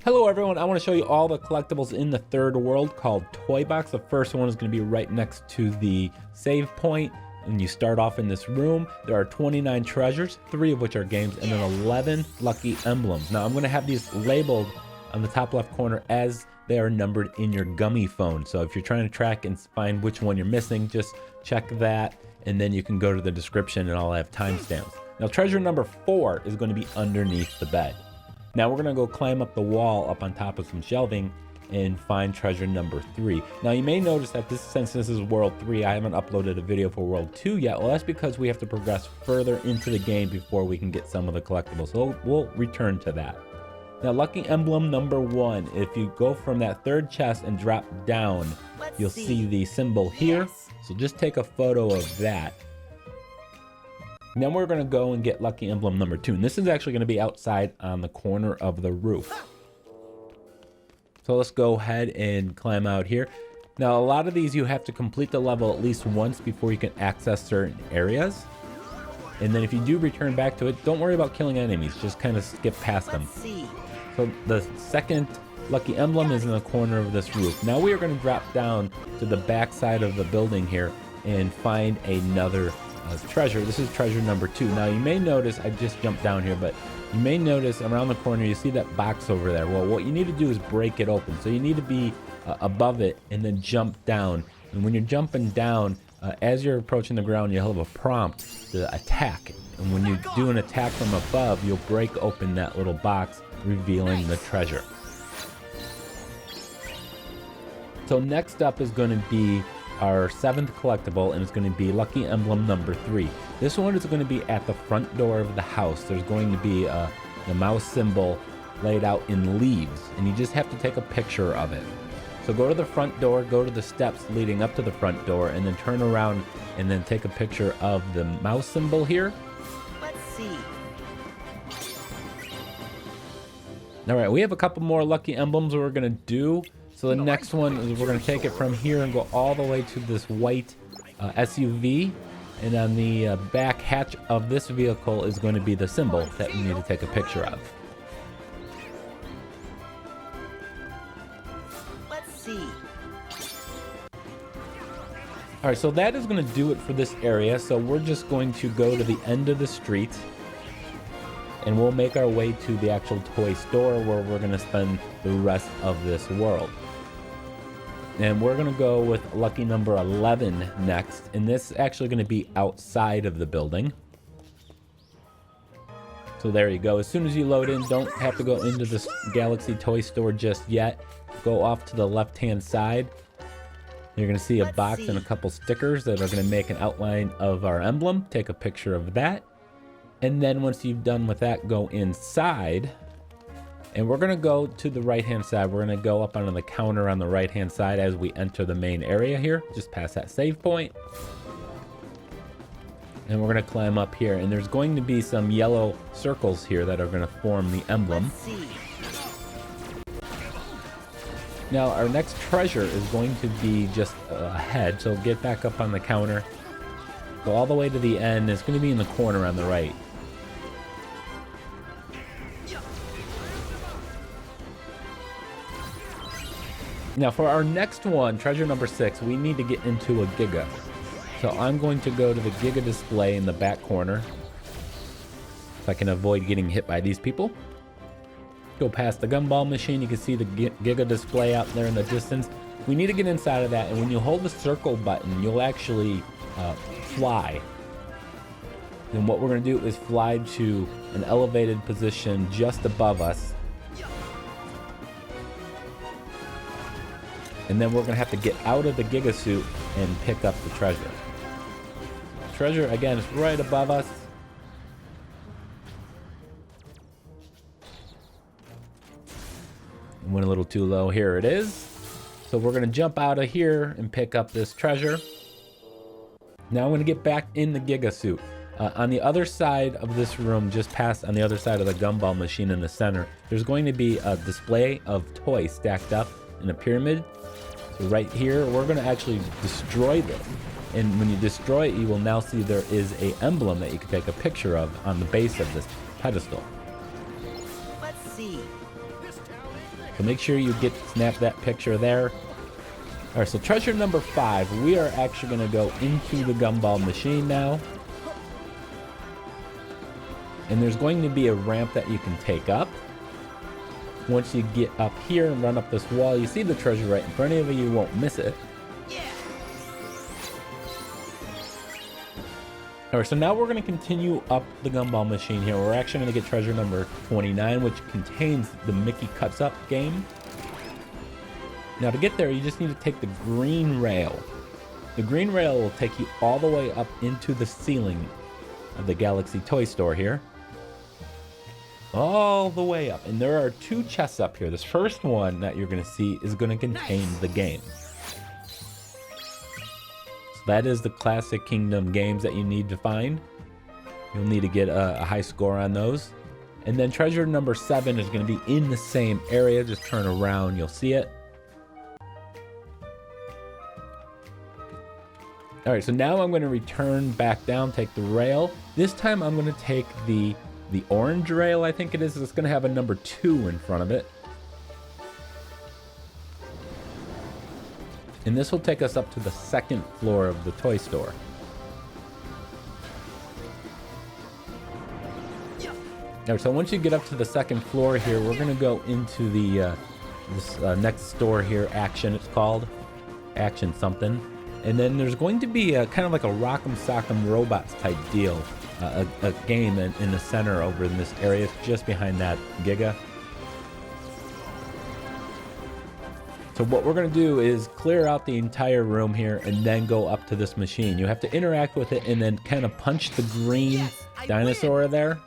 Hello everyone, I want to show you all the collectibles in the third world called Toy Box. The first one is going to be right next to the save point, and you start off in this room. There are 29 treasures, 3 of which are games, and then 11 lucky emblems. Now I'm going to have these labeled on the top left corner as they are numbered in your gummy phone. So if you're trying to track and find which one you're missing, just check that, and then you can go to the description and I'll have timestamps. Now treasure number 4 is going to be underneath the bed. Now we're gonna go climb up the wall up on top of some shelving and find treasure number 3. Now you may notice that since this is world 3, I haven't uploaded a video for world 2 yet. Well, that's because we have to progress further into the game before we can get some of the collectibles. So we'll return to that. Now lucky emblem number 1, if you go from that third chest and drop down, you'll see the symbol here. So just take a photo of that. Then we're going to go and get lucky emblem number 2. And this is actually going to be outside on the corner of the roof. So let's go ahead and climb out here. Now, a lot of these you have to complete the level at least once before you can access certain areas. And then if you do return back to it, don't worry about killing enemies. Just kind of skip past them. So the second lucky emblem is in the corner of this roof. Now we are going to drop down to the back side of the building here and find another treasure. This is treasure number 2. Now you may notice, I just jumped down here, but you may notice around the corner you see that box over there. Well, what you need to do is break it open. So you need to be above it and then jump down. And when you're jumping down, as you're approaching the ground, you'll have a prompt to attack. And when you do an attack from above, you'll break open that little box, revealing the treasure. So next up is going to be our 7th collectible, and it's going to be lucky emblem number 3. This one is going to be at the front door of the house. There's going to be the mouse symbol laid out in leaves, and you just have to take a picture of it. So go to the front door, go to the steps leading up to the front door, and then turn around and then take a picture of the mouse symbol here. Let's see. All right, we have a couple more lucky emblems we're going to do. So the next one is we're going to take it from here and go all the way to this white SUV. And on the back hatch of this vehicle is going to be the symbol that we need to take a picture of. Let's see. All right, so that is going to do it for this area. So we're just going to go to the end of the street and we'll make our way to the actual toy store where we're going to spend the rest of this world. And we're going to go with lucky number 11 next. And this is actually going to be outside of the building. So there you go. As soon as you load in, don't have to go into this Galaxy toy store just yet. Go off to the left-hand side. You're going to see a box and a couple stickers that are going to make an outline of our emblem. Take a picture of that. And then once you've done with that, go inside. And we're going to go to the right-hand side. We're going to go up onto the counter on the right-hand side as we enter the main area here, just past that save point. And we're going to climb up here. And there's going to be some yellow circles here that are going to form the emblem. Now, our next treasure is going to be just ahead. So get back up on the counter. Go all the way to the end. It's going to be in the corner on the right. Now for our next one, treasure number 6, we need to get into a Giga. So I'm going to go to the Giga display in the back corner, so I can avoid getting hit by these people. Go past the gumball machine, you can see the Giga display out there in the distance. We need to get inside of that, and when you hold the circle button, you'll actually fly. And what we're going to do is fly to an elevated position just above us. And then we're going to have to get out of the Giga suit and pick up the treasure. Treasure, again, is right above us. Went a little too low. Here it is. So we're going to jump out of here and pick up this treasure. Now I'm going to get back in the Giga suit. On the other side of this room, just past on the other side of the gumball machine in the center, there's going to be a display of toys stacked up in a pyramid. So right here, we're going to actually destroy this. And when you destroy it, you will now see there is an emblem that you can take a picture of on the base of this pedestal. Let's see. So make sure you snap that picture there. All right, so treasure number 5, we are actually going to go into the gumball machine now. And there's going to be a ramp that you can take up. Once you get up here and run up this wall, you see the treasure right in front of you, you won't miss it. All right, so now we're going to continue up the gumball machine here. We're actually going to get treasure number 29, which contains the Mickey Cuts Up game. Now to get there, you just need to take the green rail. The green rail will take you all the way up into the ceiling of the Galaxy Toy Store here. All the way up. And there are 2 chests up here. This first one that you're going to see is going to contain the game. So that is the Classic Kingdom games that you need to find. You'll need to get a high score on those. And then treasure number 7 is going to be in the same area. Just turn around, you'll see it. All right, so now I'm going to return back down, take the rail. This time I'm going to take the orange rail, I think it is. It's going to have a number 2 in front of it. And this will take us up to the 2nd floor of the toy store. All right, so once you get up to the 2nd floor here, we're going to go into the this next store here, Action it's called. Action something. And then there's going to be a kind of like a Rock'em Sock'em Robots type deal. A game in the center over in this area, just behind that Giga. So what we're going to do is clear out the entire room here and then go up to this machine. You have to interact with it and then kind of punch the green dinosaur there.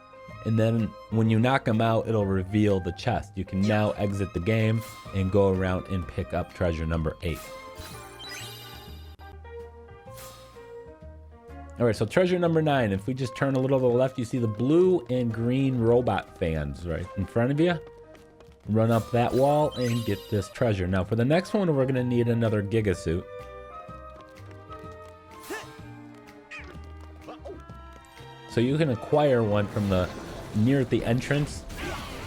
And then when you knock him out, it'll reveal the chest. You can now exit the game and go around and pick up treasure number 8. All right, so treasure number 9, if we just turn a little to the left, you see the blue and green robot fans right in front of you. Run up that wall and get this treasure. Now for the next one, we're gonna need another Giga suit. So you can acquire one from near at the entrance.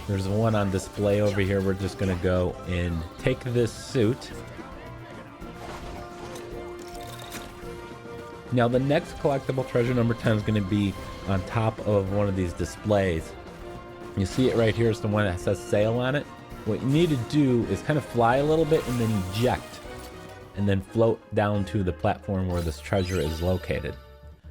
There's one on display over here. We're just gonna go and take this suit. Now the next collectible, treasure number 10, is going to be on top of one of these displays. You see it right here. It's the one that says sale on it. What you need to do is kind of fly a little bit and then eject and then float down to the platform where this treasure is located.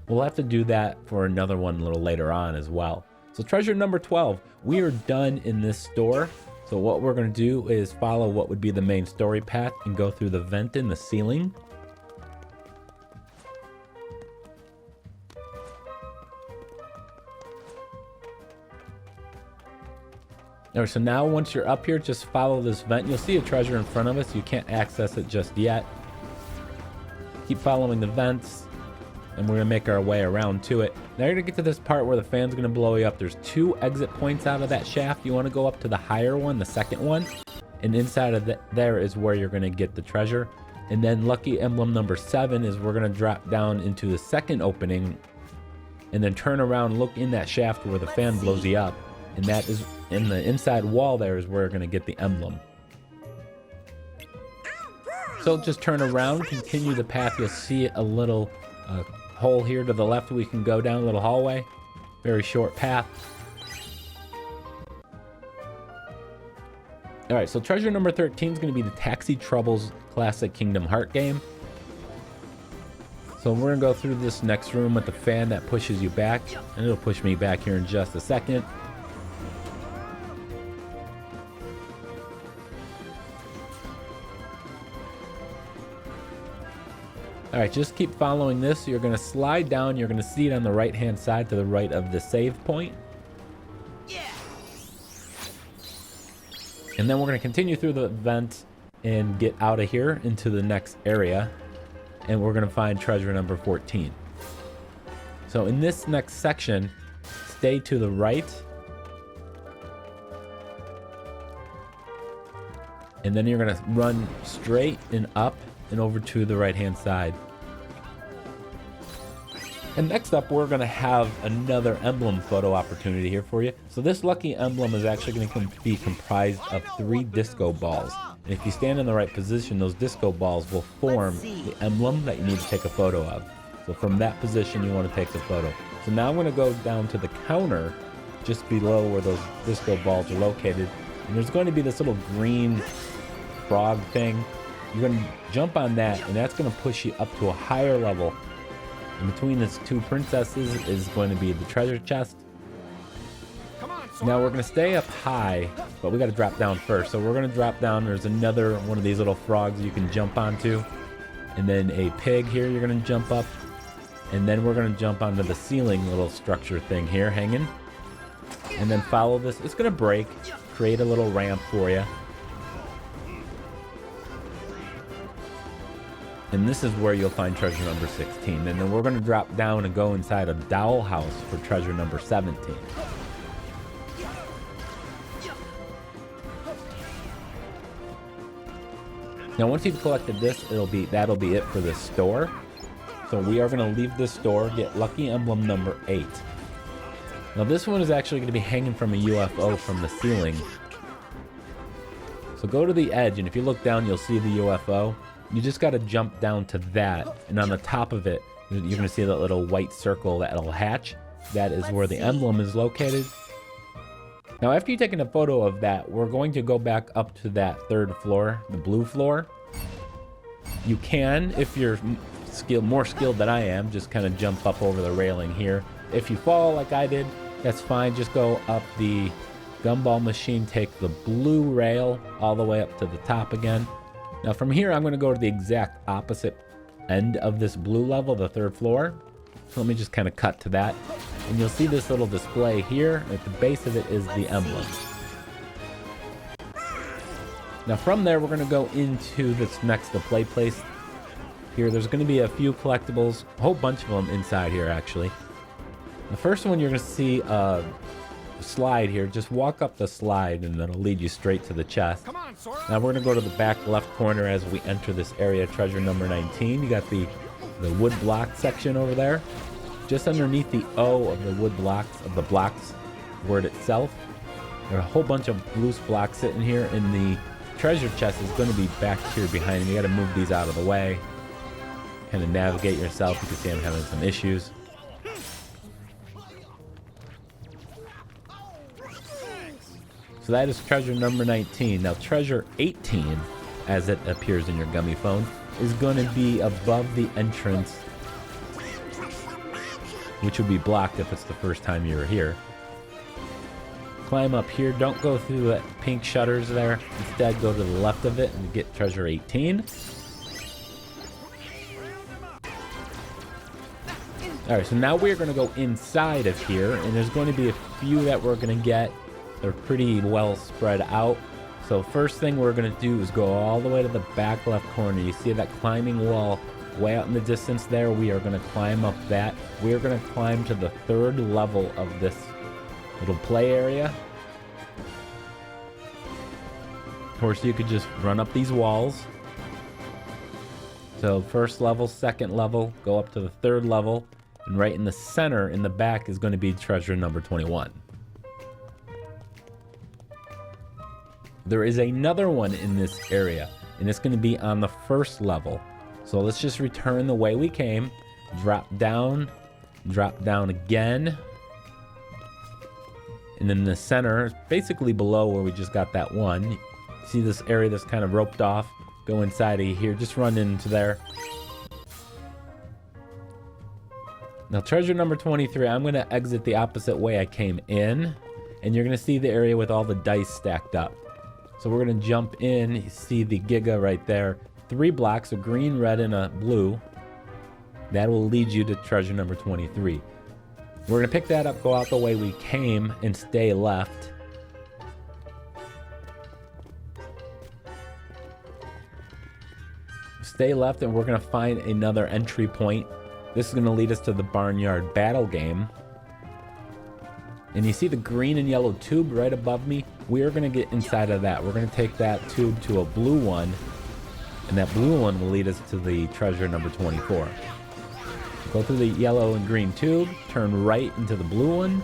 We'll have to do that for another one a little later on as well. So treasure number 12, we are done in this store. So what we're going to do is follow what would be the main story path and go through the vent in the ceiling. All right, so now once you're up here, just follow this vent. You'll see a treasure in front of us. You can't access it just yet. Keep following the vents, and we're gonna make our way around to it. Now you're gonna get to this part where the fan's gonna blow you up. There's 2 exit points out of that shaft. You wanna go up to the higher one, the 2nd one, and inside of there is where you're gonna get the treasure. And then lucky emblem number 7 is we're gonna drop down into the 2nd opening and then turn around, look in that shaft where the fan blows you up. And that is in the inside wall there is where we're going to get the emblem. So just turn around, continue the path. You'll see a little hole here to the left we can go down, a little hallway. Very short path. All right, so treasure number 13 is going to be the Taxi Troubles Classic Kingdom Heart game. So we're going to go through this next room with the fan that pushes you back. And it'll push me back here in just a second. All right, just keep following this. You're gonna slide down. You're gonna see it on the right-hand side to the right of the save point. Yeah. And then we're gonna continue through the vent and get out of here into the next area. And we're gonna find treasure number 14. So in this next section, stay to the right. And then you're gonna run straight and up and over to the right-hand side. And next up, we're going to have another emblem photo opportunity here for you. So this lucky emblem is actually going to be comprised of 3 disco balls. And if you stand in the right position, those disco balls will form the emblem that you need to take a photo of. So from that position, you want to take the photo. So now I'm going to go down to the counter just below where those disco balls are located. And there's going to be this little green frog thing. You're going to jump on that, and that's going to push you up to a higher level. And between these 2 princesses is going to be the treasure chest. Now we're going to stay up high, but we got to drop down first. So we're going to drop down. There's another one of these little frogs you can jump onto. And then a pig here you're going to jump up. And then we're going to jump onto the ceiling little structure thing here hanging. And then follow this. It's going to break. Create a little ramp for you. And this is where you'll find treasure number 16. And then we're going to drop down and go inside a doll house for treasure number 17. Now once you've collected this, that'll be it for this store. So we are going to leave this store, get lucky emblem number 8. Now this one is actually going to be hanging from a UFO from the ceiling. So go to the edge, and if you look down, you'll see the UFO. You just got to jump down to that, and on the top of it, you're going to see that little white circle that'll hatch. That is where the emblem is located. Now, after you've taken a photo of that, we're going to go back up to that 3rd floor, the blue floor. You can, if you're more skilled than I am, just kind of jump up over the railing here. If you fall like I did, that's fine. Just go up the gumball machine, take the blue rail all the way up to the top again. Now from here, I'm going to go to the exact opposite end of this blue level, the 3rd floor. So let me just kind of cut to that. And you'll see this little display here. At the base of it is the emblem. Now from there, we're going to go into this next to play place. Here, there's going to be a few collectibles, a whole bunch of them inside here actually. The first one, you're going to see a slide here. Just walk up the slide and that'll lead you straight to the chest. Now we're going to go to the back left corner as we enter this area, treasure number 19. You got the wood block section over there. Just underneath the O of the wood blocks, of the blocks word itself, there are a whole bunch of loose blocks sitting here, and the treasure chest is going to be back here behind him. You got to move these out of the way, kind of navigate yourself. You can see I'm having some issues. So that is treasure number 19. Now treasure 18, as it appears in your gummy phone, is going to be above the entrance, which would be blocked if it's the first time you're here. Climb up here. Don't go through the pink shutters there. Instead, go to the left of it and get treasure 18. Alright, so now we're going to go inside of here, and there's going to be a few that we're going to get. They're pretty well spread out. So first thing we're going to do is go all the way to the back left corner. You see that climbing wall way out in the distance there? We are going to climb up that. We are going to climb to the 3rd level of this little play area. Of course, you could just run up these walls. So 1st level, 2nd level, go up to the 3rd level. And right in the center, in the back, is going to be treasure number 21. There is another one in this area, and it's going to be on the 1st level. So let's just return the way we came. Drop down again. And in the center, basically below where we just got that one, see this area that's kind of roped off? Go inside of here, just run into there. Now treasure number 23, I'm going to exit the opposite way I came in, and you're going to see the area with all the dice stacked up. So we're going to jump in. You see the Giga right there. 3 blocks, a green, red, and a blue. That will lead you to treasure number 23. We're going to pick that up, go out the way we came, and stay left. Stay left, and we're going to find another entry point. This is going to lead us to the Barnyard battle game. And you see the green and yellow tube right above me? We are going to get inside of that. We're going to take that tube to a blue one, and that blue one will lead us to the treasure number 24. Go through the yellow and green tube, turn right into the blue one,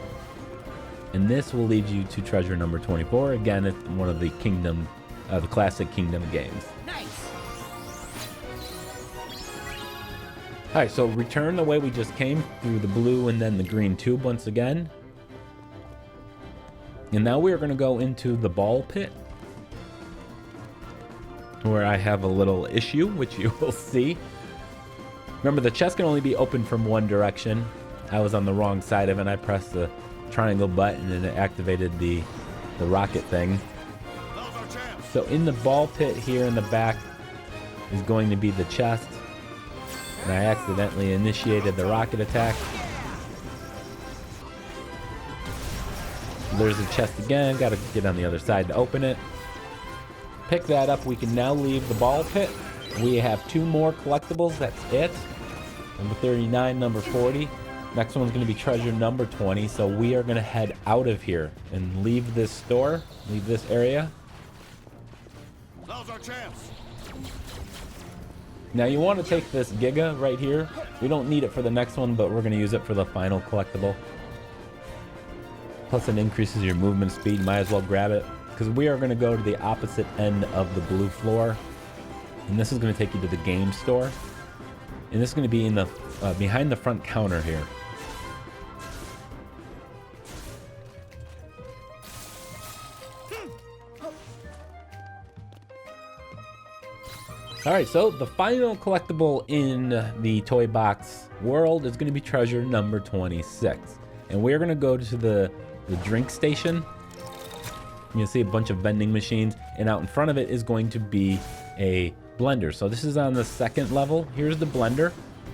and this will lead you to treasure number 24. Again, it's one of the the classic Kingdom games. Nice. All right, so return the way we just came through the blue and then the green tube once again. And now we're going to go into the ball pit, where I have a little issue, which you will see. Remember, the chest can only be opened from one direction. I was on the wrong side of it, and I pressed the triangle button, and it activated the rocket thing. So in the ball pit here in the back is going to be the chest. And I accidentally initiated the rocket attack. There's the chest again. Got to get on the other side to open it. Pick that up. We can now leave the ball pit. We have 2 more collectibles. That's it. Number 39, number 40. Next one's going to be treasure number 20. So we are going to head out of here and leave this store, leave this area. Now's our chance. Now you want to take this Giga right here. We don't need it for the next one, but we're going to use it for the final collectible. Plus it increases your movement speed. Might as well grab it, because we are going to go to the opposite end of the blue floor. And this is going to take you to the game store. And this is going to be in the behind the front counter here. All right, so the final collectible in the toy box world is going to be treasure number 26. And we're going to go to the drink station. You'll see a bunch of vending machines, and out in front of it is going to be a blender. So this is on the second level. Here's the blender,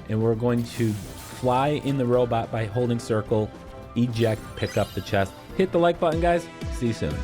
and we're going to fly in the robot by holding circle, eject, pick up the chest. Hit the like button, guys. See you soon.